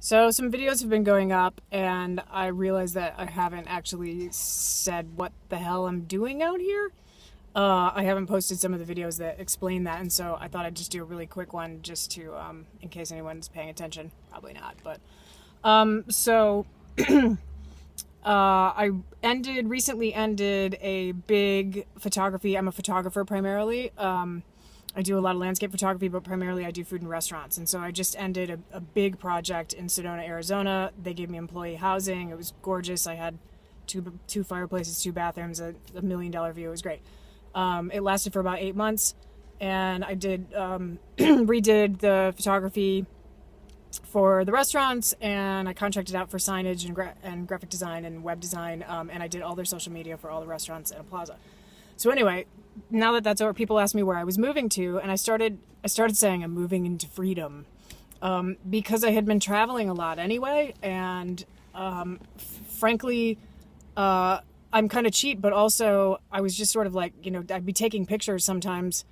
So some videos have been going up and I realized that I haven't actually said what the hell I'm doing out here. I haven't posted some of the videos that explain that, and so I thought I'd just do a really quick one just to, in case anyone's paying attention. Probably not, but so I recently ended a big photography. I'm a photographer primarily. I do a lot of landscape photography, but primarily I do food and restaurants. And so I just ended a big project in Sedona, Arizona. They gave me employee housing. It was gorgeous. I had two fireplaces, two bathrooms, $1 million view. It was great. It lasted for about 8 months, and I did redid the photography for the restaurants, and I contracted out for signage and graphic design and web design, and I did all their social media for all the restaurants in a plaza. So anyway, now that that's over, people asked me where I was moving to, and I started saying I'm moving into freedom, because I had been traveling a lot anyway, and frankly, I'm kind of cheap, but also I was just sort of like, I'd be taking pictures sometimes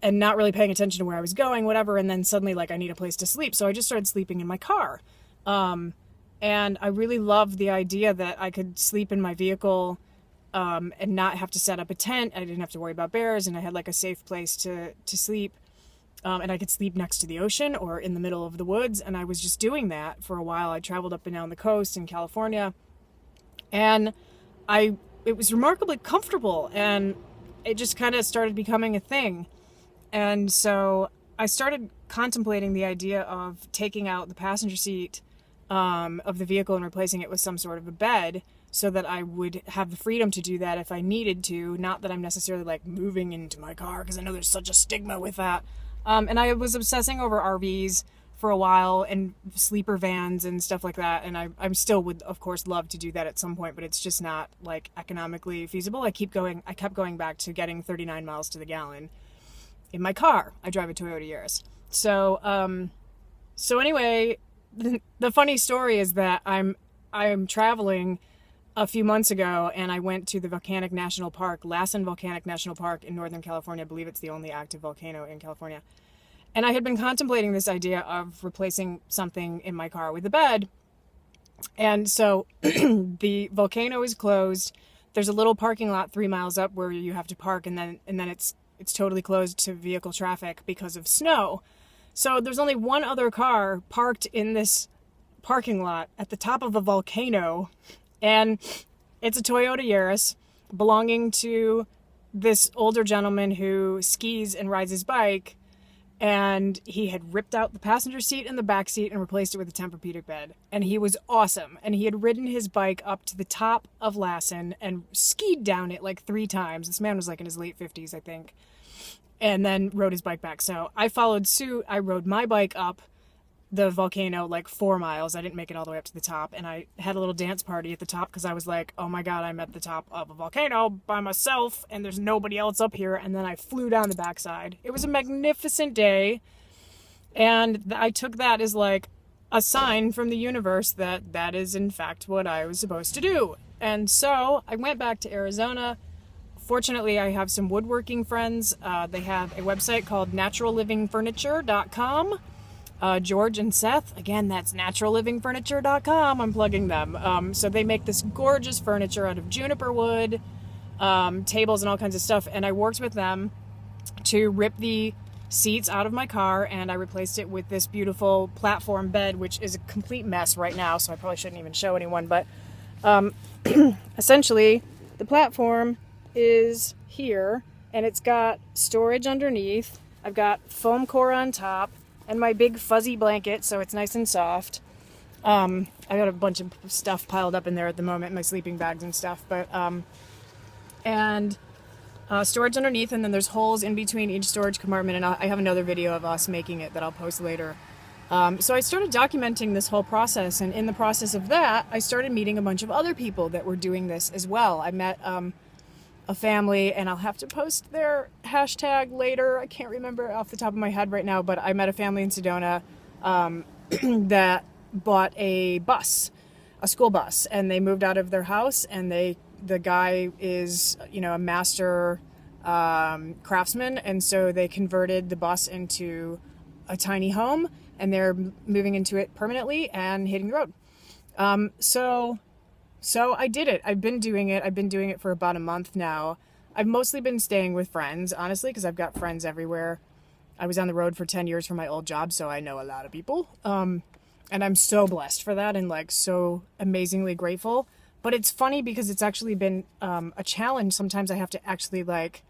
and not really paying attention to where I was going, whatever, and then suddenly like I need a place to sleep, so I just started sleeping in my car, and I really loved the idea that I could sleep in my vehicle. And not have to set up a tent. I didn't have to worry about bears, and I had like a safe place to sleep. And I could sleep next to the ocean or in the middle of the woods. And I was just doing that for a while. I traveled up and down the coast in California, and it was remarkably comfortable, and it just kind of started becoming a thing. And so I started contemplating the idea of taking out the passenger seat of the vehicle and replacing it with some sort of a bed, so that I would have the freedom to do that if I needed to. Not that I'm necessarily like moving into my car, because I know there's such a stigma with that. And I was obsessing over RVs for a while, and sleeper vans and stuff like that. And I'm still would, of course, love to do that at some point, but it's just not like economically feasible. I kept going back to getting 39 miles to the gallon in my car. I drive a Toyota Yaris. So anyway, the funny story is that I'm traveling a few months ago, and I went to the volcanic national park, Lassen Volcanic National Park in Northern California. I believe it's the only active volcano in California. And I had been contemplating this idea of replacing something in my car with a bed. And so the volcano is closed. There's a little parking lot 3 miles up where you have to park, and then it's totally closed to vehicle traffic because of snow. So there's only one other car parked in this parking lot at the top of a volcano. And it's a Toyota Yaris belonging to this older gentleman who skis and rides his bike. And he had ripped out the passenger seat and the back seat and replaced it with a Tempur-Pedic bed. And he was awesome. And he had ridden his bike up to the top of Lassen and skied down it like 3 times. This man was like in his late 50s, I think. And then rode his bike back. So I followed suit. I rode my bike up the volcano like 4 miles. I didn't make it all the way up to the top, and I had a little dance party at the top because I was like, oh my god, I'm at the top of a volcano by myself and there's nobody else up here. And then I flew down the backside. It was a magnificent day, and I took that as like a sign from the universe that that is in fact what I was supposed to do. And so I went back to Arizona. Fortunately, I have some woodworking friends. They have a website called naturallivingfurniture.com. George and Seth, again, that's naturallivingfurniture.com. I'm plugging them. So they make this gorgeous furniture out of juniper wood, tables and all kinds of stuff. And I worked with them to rip the seats out of my car, and I replaced it with this beautiful platform bed, which is a complete mess right now, so I probably shouldn't even show anyone. But essentially, the platform is here, and it's got storage underneath. I've got foam core on top, and my big fuzzy blanket, so it's nice and soft. I got a bunch of stuff piled up in there at the moment, my sleeping bags and stuff, but storage underneath, and then there's holes in between each storage compartment, and I have another video of us making it that I'll post later. So I started documenting this whole process, and in the process of that, I started meeting a bunch of other people that were doing this as well. I met a family, and I'll have to post their hashtag later. I can't remember off the top of my head right now, but I met a family in Sedona that bought a school bus, and they moved out of their house, and the guy is, a master craftsman, and so they converted the bus into a tiny home, and they're moving into it permanently and hitting the road. So I did it. I've been doing it for about a month now. I've mostly been staying with friends, honestly, because I've got friends everywhere. I was on the road for 10 years for my old job, so I know a lot of people. And I'm so blessed for that and like so amazingly grateful. But it's funny because it's actually been a challenge. Sometimes I have to actually like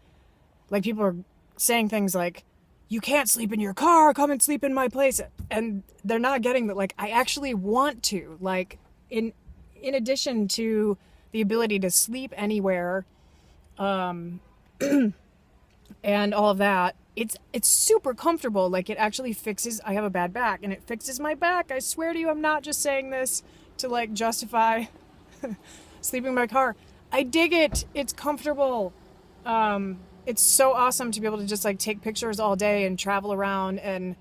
people are saying things like, you can't sleep in your car, come and sleep in my place. And they're not getting that, like, I actually want to, like, in addition to the ability to sleep anywhere, and all of that, it's super comfortable. Like, it actually fixes, I have a bad back and it fixes my back. I swear to you, I'm not just saying this to like justify sleeping in my car. I dig it. It's comfortable. It's so awesome to be able to just like take pictures all day and travel around and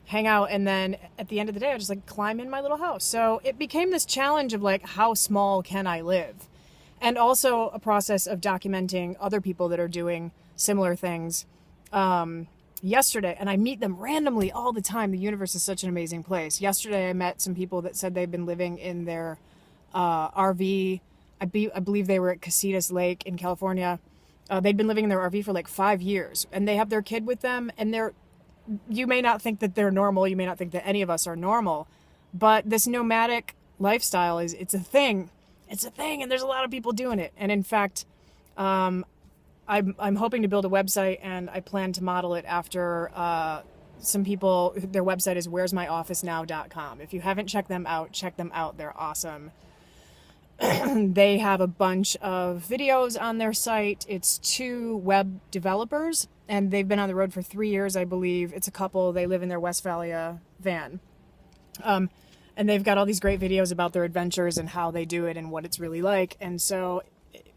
hang out. And then at the end of the day, I just like climb in my little house. So it became this challenge of like, how small can I live? And also a process of documenting other people that are doing similar things. Yesterday, and I meet them randomly all the time. The universe is such an amazing place. Yesterday, I met some people that said they've been living in their RV. I believe they were at Casitas Lake in California. They'd been living in their RV for like 5 years, and they have their kid with them, and you may not think that they're normal. You may not think that any of us are normal, but this nomadic lifestyle it's a thing. It's a thing, and there's a lot of people doing it. And in fact, I'm hoping to build a website, and I plan to model it after some people. Their website is where'smyofficenow.com. If you haven't checked them out, check them out. They're awesome. They have a bunch of videos on their site. It's 2 web developers, and they've been on the road for 3 years, I believe. It's a couple. They live in their Westphalia van. And they've got all these great videos about their adventures and how they do it and what it's really like. And so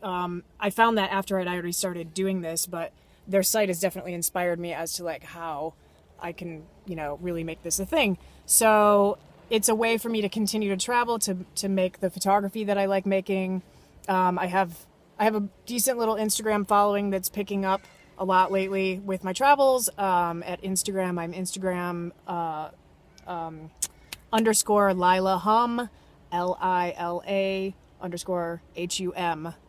I found that after I'd already started doing this, but their site has definitely inspired me as to like how I can, really make this a thing. So it's a way for me to continue to travel, to make the photography that I like making. I have a decent little Instagram following that's picking up a lot lately with my travels. At Instagram, I'm Instagram _ LilaHum, LILA_HUM,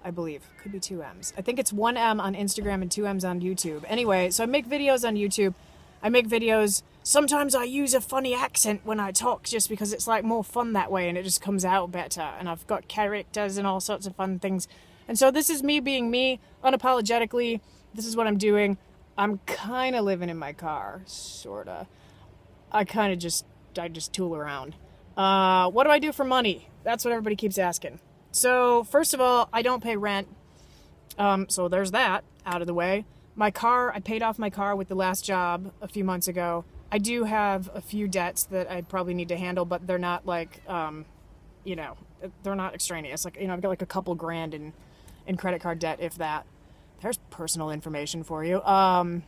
I believe. Could be 2 M's. I think it's 1 M on Instagram and 2 M's on YouTube. Anyway, so I make videos on YouTube. I make videos. Sometimes I use a funny accent when I talk just because it's like more fun that way and it just comes out better. And I've got characters and all sorts of fun things. And so this is me being me, unapologetically. This is what I'm doing. I'm kind of living in my car, sort of. I just tool around. What do I do for money? That's what everybody keeps asking. So first of all, I don't pay rent. So there's that out of the way. My car, I paid off my car with the last job a few months ago. I do have a few debts that I probably need to handle, but they're not like, they're not extraneous. Like, I've got like a couple grand in credit card debt, if that. There's personal information for you. And,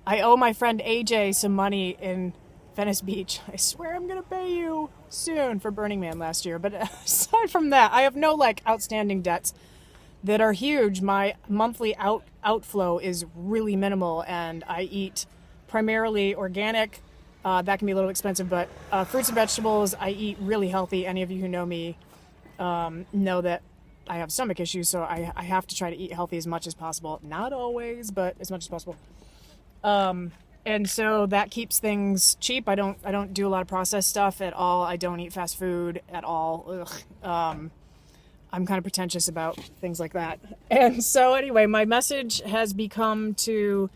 I owe my friend AJ some money in Venice Beach. I swear I'm going to pay you soon for Burning Man last year. But aside from that, I have no like outstanding debts that are huge. My monthly outflow is really minimal, and I eat primarily organic. That can be a little expensive, but fruits and vegetables, I eat really healthy. Any of you who know me know that I have stomach issues, so I have to try to eat healthy as much as possible. Not always, but as much as possible. And so that keeps things cheap. I don't do a lot of processed stuff at all. I don't eat fast food at all. Ugh. I'm kind of pretentious about things like that. And so anyway, my message has become to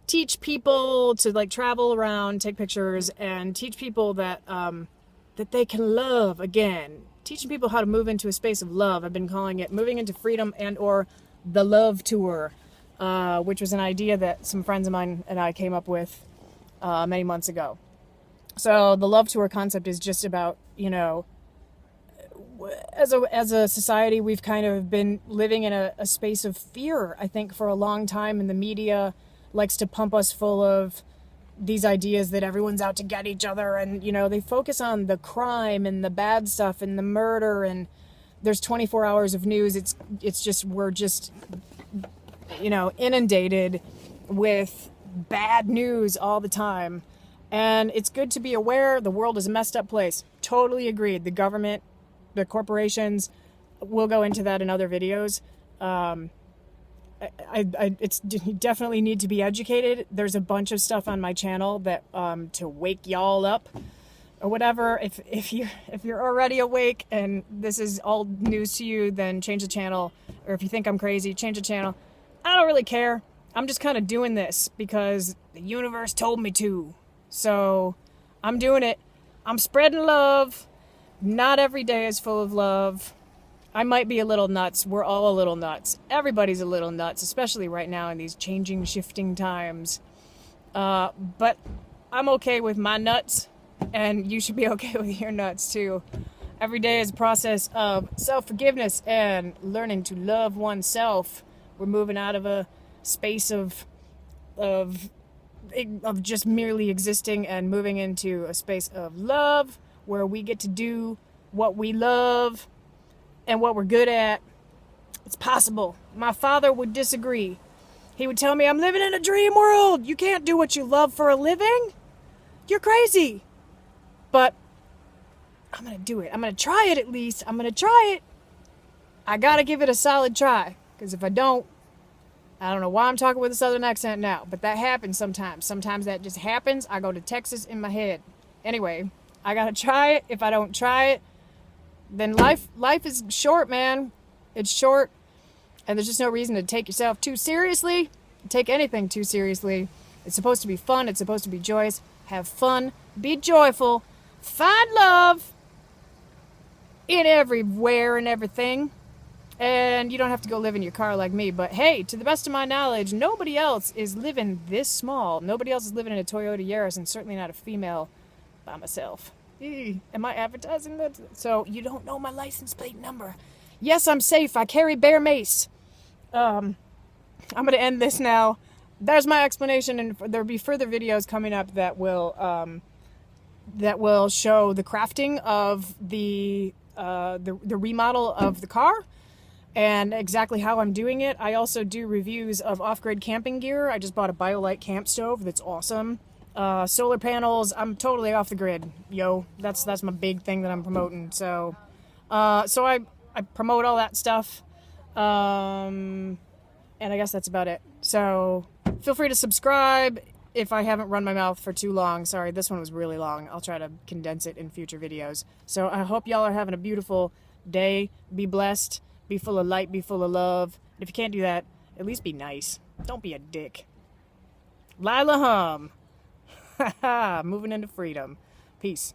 teach people to like travel around, take pictures, and teach people that that they can love again. Teaching people how to move into a space of love. I've been calling it Moving into Freedom and or the Love Tour, which was an idea that some friends of mine and I came up with many months ago. So the Love Tour concept is just about, as a society, we've kind of been living in a space of fear, I think, for a long time, and the media likes to pump us full of these ideas that everyone's out to get each other, and they focus on the crime and the bad stuff and the murder, and there's 24 hours of news. It's just we're just inundated with bad news all the time. And it's good to be aware the world is a messed up place. Totally agreed. The government, the corporations, we'll go into that in other videos. You definitely need to be educated. There's a bunch of stuff on my channel that to wake y'all up or whatever. If you're already awake and this is all news to you, then change the channel. Or if you think I'm crazy, change the channel. I don't really care. I'm just kind of doing this because the universe told me to. So I'm doing it. I'm spreading love. Not every day is full of love. I might be a little nuts. We're all a little nuts. Everybody's a little nuts, especially right now in these changing, shifting times. But I'm okay with my nuts, and you should be okay with your nuts too. Every day is a process of self-forgiveness and learning to love oneself. We're moving out of a space of just merely existing and moving into a space of love where we get to do what we love and what we're good at. It's possible. My father would disagree. He would tell me, I'm living in a dream world. You can't do what you love for a living. You're crazy. But I'm going to do it. I'm going to try it at least. I'm going to try it. I got to give it a solid try. Because if I don't know why I'm talking with a southern accent now, but that happens sometimes. Sometimes that just happens. I go to Texas in my head. Anyway, I got to try it. If I don't try it, then life is short, man. It's short. And there's just no reason to take yourself too seriously. Take anything too seriously. It's supposed to be fun. It's supposed to be joyous. Have fun. Be joyful. Find love in everywhere and everything. And you don't have to go live in your car like me. But hey, to the best of my knowledge, nobody else is living this small. Nobody else is living in a Toyota Yaris, and certainly not a female by myself. Am I advertising that? So you don't know my license plate number. Yes, I'm safe. I carry bear mace. I'm going to end this now. There's my explanation, and there'll be further videos coming up that will show the crafting of the remodel of the car and exactly how I'm doing it. I also do reviews of off-grid camping gear. I just bought a BioLite camp stove that's awesome. Solar panels. I'm totally off the grid, yo. That's my big thing that I'm promoting. So I promote all that stuff. And I guess that's about it. So feel free to subscribe if I haven't run my mouth for too long. Sorry, this one was really long. I'll try to condense it in future videos. So I hope y'all are having a beautiful day. Be blessed. Be full of light. Be full of love. And if you can't do that, at least be nice. Don't be a dick. Lilahumm. Moving into freedom. Peace.